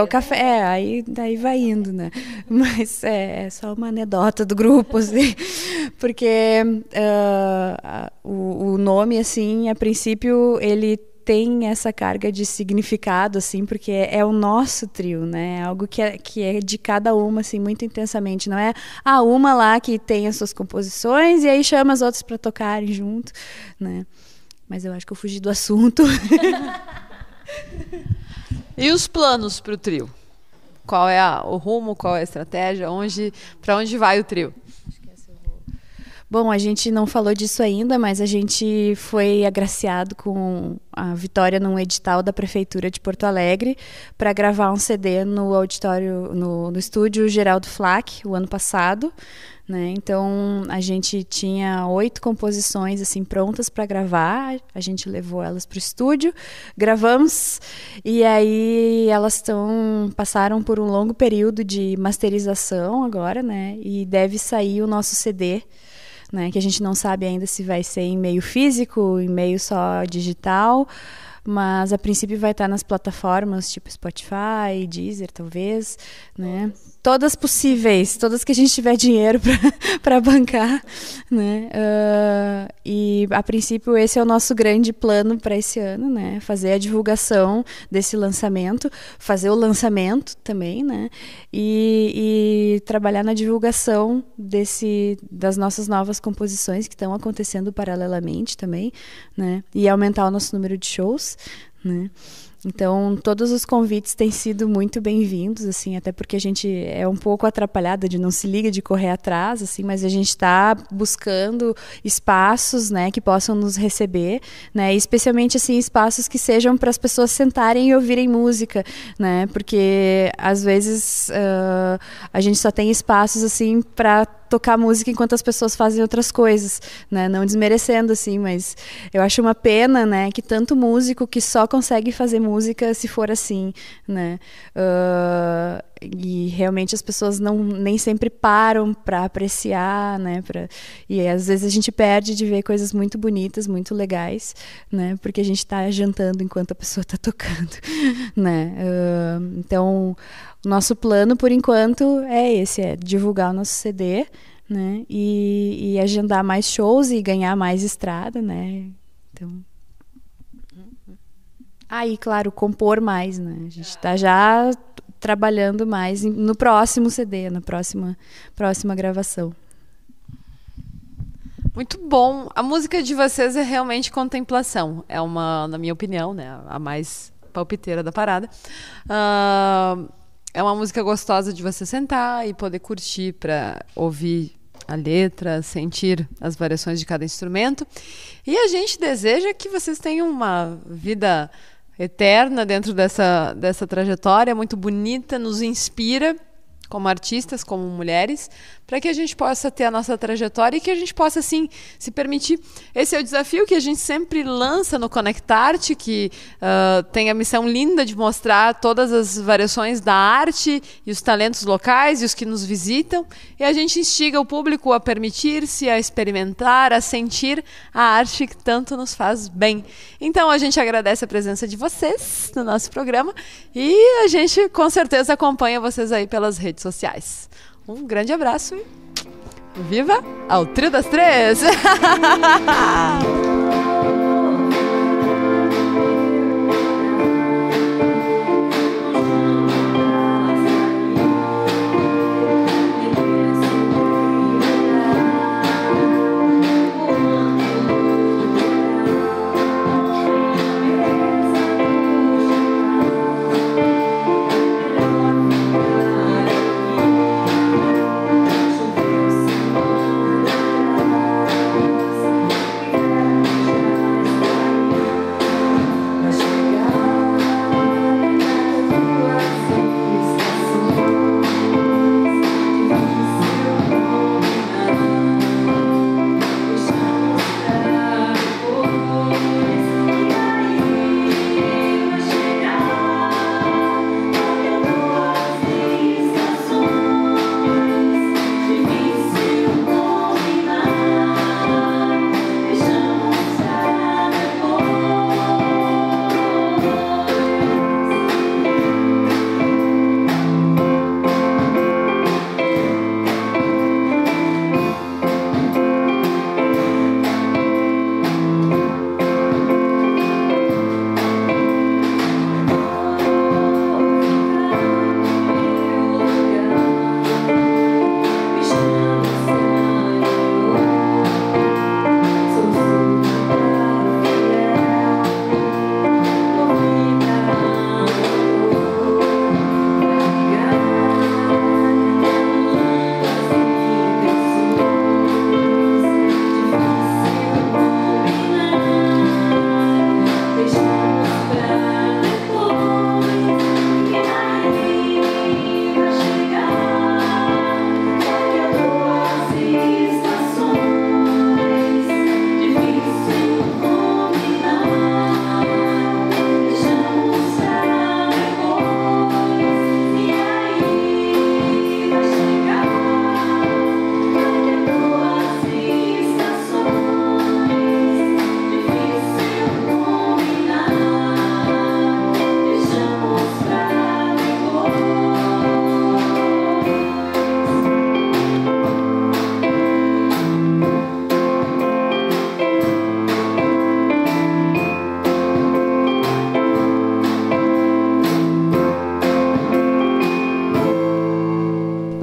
o café, aí daí vai indo. Né? Mas é só uma anedota do grupo, assim, porque o nome, assim, a princípio, ele tem essa carga de significado, assim, porque é o nosso trio, né? É algo que é de cada uma, assim, muito intensamente. Não é uma lá que tem as suas composições e aí chama as outras para tocarem junto, né? Mas eu acho que eu fugi do assunto. E os planos para o trio? Qual é o rumo, qual é a estratégia, para onde vai o trio? Bom, a gente não falou disso ainda, mas a gente foi agraciado com a vitória num edital da Prefeitura de Porto Alegre para gravar um CD no auditório, no Estúdio Geraldo Flack, o ano passado. Né? Então, a gente tinha 8 composições assim, prontas para gravar, a gente levou elas para o estúdio, gravamos, e aí elas passaram por um longo período de masterização agora, né? E deve sair o nosso CD, né? Que a gente não sabe ainda se vai ser em meio físico, em meio só digital, mas a princípio vai estar nas plataformas tipo Spotify, Deezer, talvez, né? todas possíveis, todas que a gente tiver dinheiro para bancar, né? E a princípio esse é o nosso grande plano para esse ano, né? Fazer a divulgação desse lançamento, fazer o lançamento também, né? E trabalhar na divulgação das nossas novas composições que estão acontecendo paralelamente também, né? E aumentar o nosso número de shows, né? Então, todos os convites têm sido muito bem-vindos, assim, até porque a gente é um pouco atrapalhada de não se liga de correr atrás, assim, mas a gente está buscando espaços, né, que possam nos receber, né, especialmente, assim, espaços que sejam para as pessoas sentarem e ouvirem música, né, porque às vezes a gente só tem espaços, assim, para tocar música enquanto as pessoas fazem outras coisas, né? Não desmerecendo, assim, mas eu acho uma pena, né, que tanto músico que só consegue fazer música se for assim, né? E realmente as pessoas nem sempre param para apreciar, né? E às vezes a gente perde de ver coisas muito bonitas, muito legais, né? Porque a gente está jantando enquanto a pessoa está tocando, né? Então, o nosso plano, por enquanto, é esse, é divulgar o nosso CD, né? E agendar mais shows e ganhar mais estrada, né? Então... e claro, compor mais, né? A gente está já trabalhando mais no próximo CD, na próxima gravação. Muito bom. A música de vocês é realmente contemplação. É na minha opinião, né, a mais palpiteira da parada. É uma música gostosa de você sentar e poder curtir para ouvir a letra, sentir as variações de cada instrumento. E a gente deseja que vocês tenham uma vida eterna dentro dessa trajetória muito bonita, nos inspira como artistas, como mulheres, para que a gente possa ter a nossa trajetória e que a gente possa, assim, se permitir. Esse é o desafio que a gente sempre lança no Conectarte, que tem a missão linda de mostrar todas as variações da arte e os talentos locais e os que nos visitam, e a gente instiga o público a permitir-se, a experimentar, a sentir a arte que tanto nos faz bem. Então, a gente agradece a presença de vocês no nosso programa e a gente, com certeza, acompanha vocês aí pelas redes sociais. Um grande abraço e viva ao Trio das Três!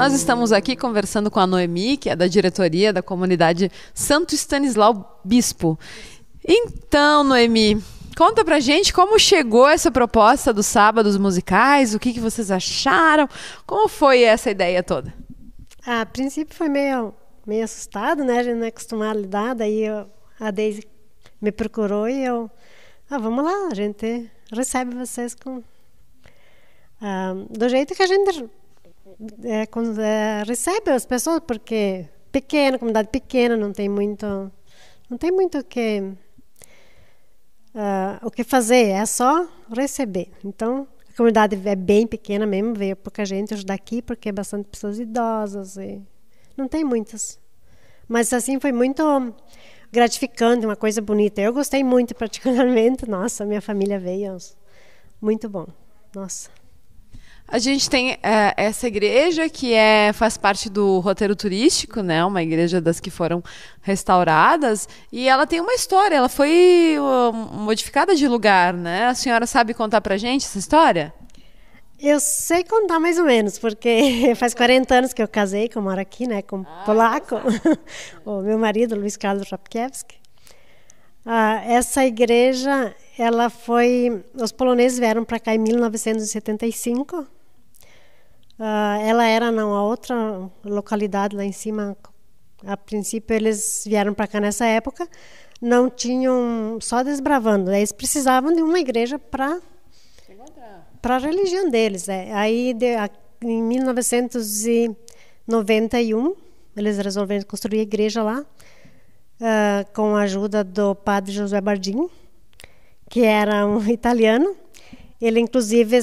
nós estamos aqui conversando com a Noemi, que é da diretoria da comunidade Santo Stanislau Bispo. Então, Noemi, conta pra gente como chegou essa proposta dos sábados musicais, o que vocês acharam, como foi essa ideia toda? A princípio foi meio assustado, né? A gente não é acostumado a lidar, daí a Deise me procurou e vamos lá, a gente recebe vocês com... do jeito que a gente recebe as pessoas, porque comunidade pequena, não tem muito o que fazer, é só receber. Então, a comunidade é bem pequena mesmo, veio pouca gente hoje daqui, porque é bastante pessoas idosas, e não tem muitas. Mas assim, foi muito gratificante, uma coisa bonita. Eu gostei muito, particularmente. Nossa, minha família veio, muito bom. Nossa. A gente tem essa igreja que faz parte do roteiro turístico, né? Uma igreja das que foram restauradas, e ela tem uma história, ela foi modificada de lugar, né? A senhora sabe contar pra gente essa história? Eu sei contar mais ou menos, porque faz 40 anos que eu casei, que eu moro aqui, né? Com polaco, o meu marido, Luiz Carlos Rapkiewski. Essa igreja, os poloneses vieram para cá em 1975. Ela era numa outra localidade lá em cima. A princípio eles vieram para cá nessa época, não tinham, só desbravando. Eles precisavam de uma igreja para a religião deles. Aí em 1991 eles resolveram construir a igreja lá, com a ajuda do padre José Bardim, que era um italiano. Ele inclusive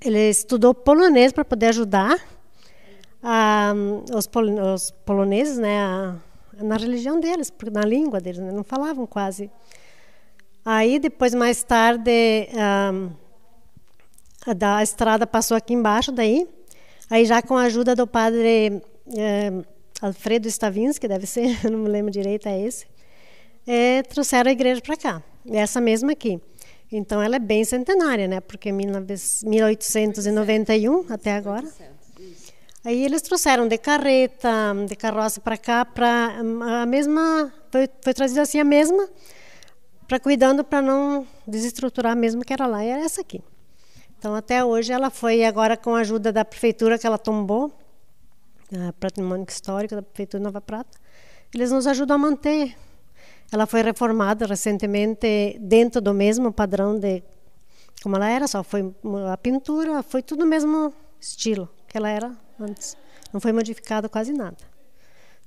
ele estudou polonês para poder ajudar os poloneses, né, na religião deles, na língua deles, né, não falavam quase. Aí depois, mais tarde, a estrada passou aqui embaixo daí. Aí já com a ajuda do padre Alfredo Stavinsky, deve ser, não me lembro direito, é esse, trouxeram a igreja para cá, essa mesma aqui. Então ela é bem centenária, né? Porque 1891 até agora. Aí eles trouxeram de carreta, de carroça para cá, para a mesma, foi trazida assim a mesma, para cuidando para não desestruturar mesmo que era lá, e era essa aqui. Então até hoje ela foi, agora com a ajuda da prefeitura que ela tombou, patrimônio histórico da prefeitura de Nova Prata, eles nos ajudam a manter. Ela foi reformada recentemente dentro do mesmo padrão de como ela era, só foi a pintura, foi tudo o mesmo estilo que ela era antes. Não foi modificado quase nada.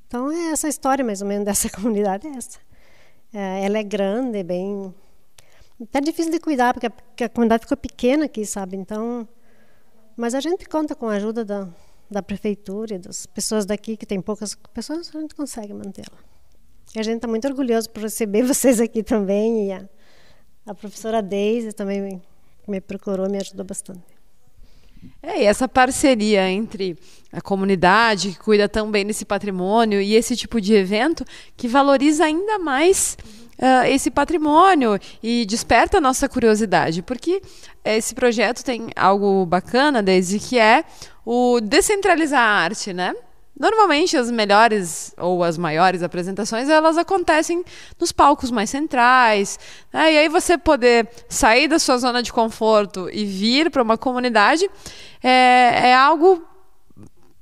Então é essa história mais ou menos dessa comunidade, é essa. Ela é grande, bem... Até difícil de cuidar, porque a comunidade ficou pequena aqui, sabe? Então... Mas a gente conta com a ajuda da prefeitura e das pessoas daqui, que tem poucas pessoas, a gente consegue mantê-la. E a gente está muito orgulhoso por receber vocês aqui também, e a professora Deise também me procurou, me ajudou bastante. E essa parceria entre a comunidade, que cuida tão bem desse patrimônio, e esse tipo de evento que valoriza ainda mais esse patrimônio e desperta a nossa curiosidade, porque esse projeto tem algo bacana, Deise, que é o descentralizar a arte, né? Normalmente as melhores ou as maiores apresentações, elas acontecem nos palcos mais centrais, né? E aí você poder sair da sua zona de conforto e vir para uma comunidade é algo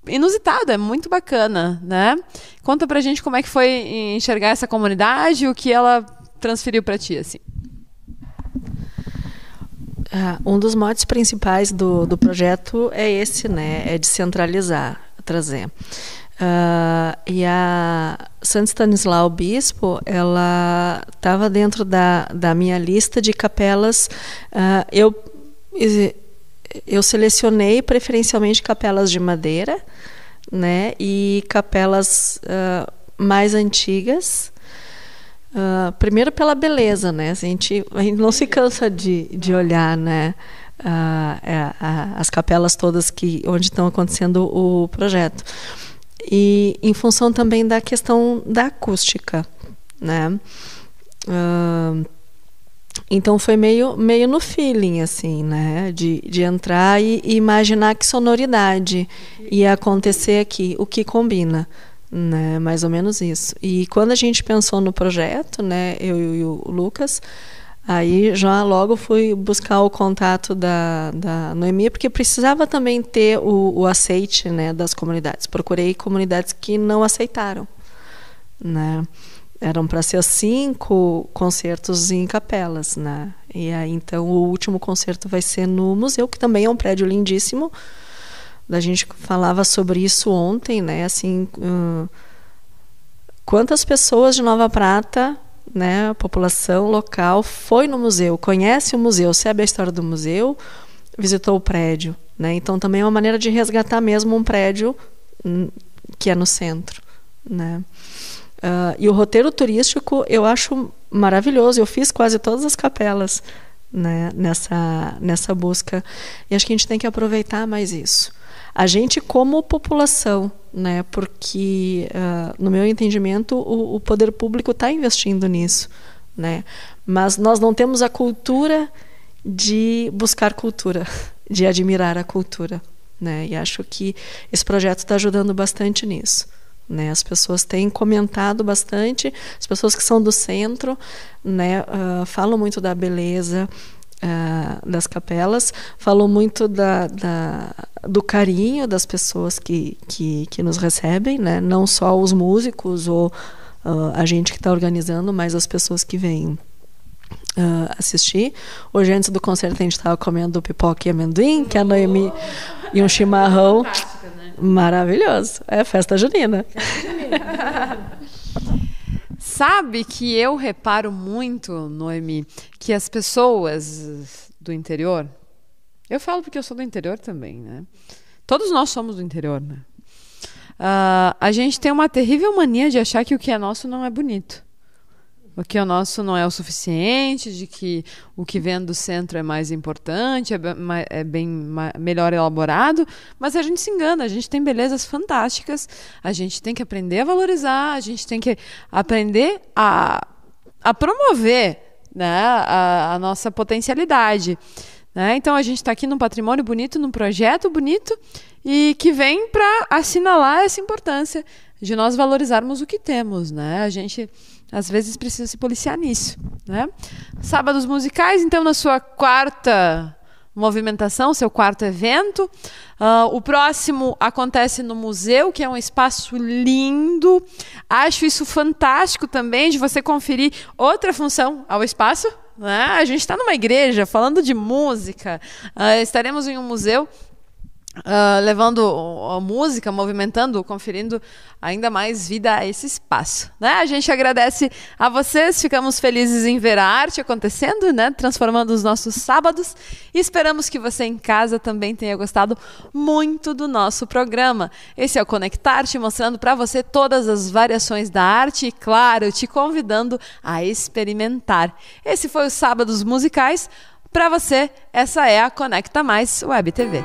inusitado, é muito bacana, né? Conta pra gente como é que foi enxergar essa comunidade e o que ela transferiu para ti, assim. Um dos motes principais do projeto é esse, né? É descentralizar, trazer. E a Santo Stanislau Bispo, ela estava dentro da minha lista de capelas. Eu selecionei preferencialmente capelas de madeira, né? E capelas mais antigas. Primeiro pela beleza, né? A gente não se cansa de olhar, né? As capelas todas onde estão acontecendo o projeto, e em função também da questão da acústica, né? Então foi meio no feeling, assim, né? De entrar e imaginar que sonoridade ia acontecer aqui, o que combina, né? Mais ou menos isso. E quando a gente pensou no projeto, né? Eu e o Lucas, aí já logo fui buscar o contato da Noemi, porque precisava também ter o aceite, né, das comunidades. Procurei comunidades que não aceitaram, né? Eram para ser 5 concertos em capelas, né? E aí, então, o último concerto vai ser no museu, que também é um prédio lindíssimo. A gente falava sobre isso ontem, né? Assim, quantas pessoas de Nova Prata, né, a população local, foi no museu, conhece o museu, sabe a história do museu, visitou o prédio, né? Então, também é uma maneira de resgatar mesmo um prédio que é no centro, né? E o roteiro turístico eu acho maravilhoso. Eu fiz quase todas as capelas, né, nessa busca. E acho que a gente tem que aproveitar mais isso. A gente como população, né, porque, no meu entendimento, o poder público está investindo nisso, né, mas nós não temos a cultura de buscar cultura, de admirar a cultura, né, e acho que esse projeto está ajudando bastante nisso. Né, as pessoas têm comentado bastante, as pessoas que são do centro, né, falam muito da beleza das capelas, falam muito do carinho das pessoas que nos recebem, né, não só os músicos ou a gente que está organizando, mas as pessoas que vêm assistir. Hoje, antes do concerto, a gente estava comendo pipoca e amendoim, que a Noemi, e um chimarrão. Maravilhoso. É festa junina. Sabe que eu reparo muito, Noemi, que as pessoas do interior... Eu falo porque eu sou do interior também, né? Todos nós somos do interior, né? A gente tem uma terrível mania de achar que o que é nosso não é bonito. O que é nosso não é o suficiente, de que o que vem do centro é mais importante, é bem melhor elaborado, mas a gente se engana, a gente tem belezas fantásticas, a gente tem que aprender a valorizar, a gente tem que aprender a promover, né, a nossa potencialidade. Né? Então a gente está aqui num patrimônio bonito, num projeto bonito, e que vem para assinalar essa importância de nós valorizarmos o que temos. Né? A gente... às vezes precisa se policiar nisso, né? Sábados musicais, então, na sua 4ª movimentação, seu 4º evento. O próximo acontece no museu, que é um espaço lindo. Acho isso fantástico também, de você conferir outra função ao espaço. Né? A gente está numa igreja falando de música. Estaremos em um museu. Levando a música, movimentando, conferindo ainda mais vida a esse espaço. Né? A gente agradece a vocês, ficamos felizes em ver a arte acontecendo, né? Transformando os nossos sábados, e esperamos que você em casa também tenha gostado muito do nosso programa. Esse é o Conectar-te, mostrando para você todas as variações da arte e, claro, te convidando a experimentar. Esse foi o Sábados Musicais. Para você, essa é a Conecta Mais Web TV.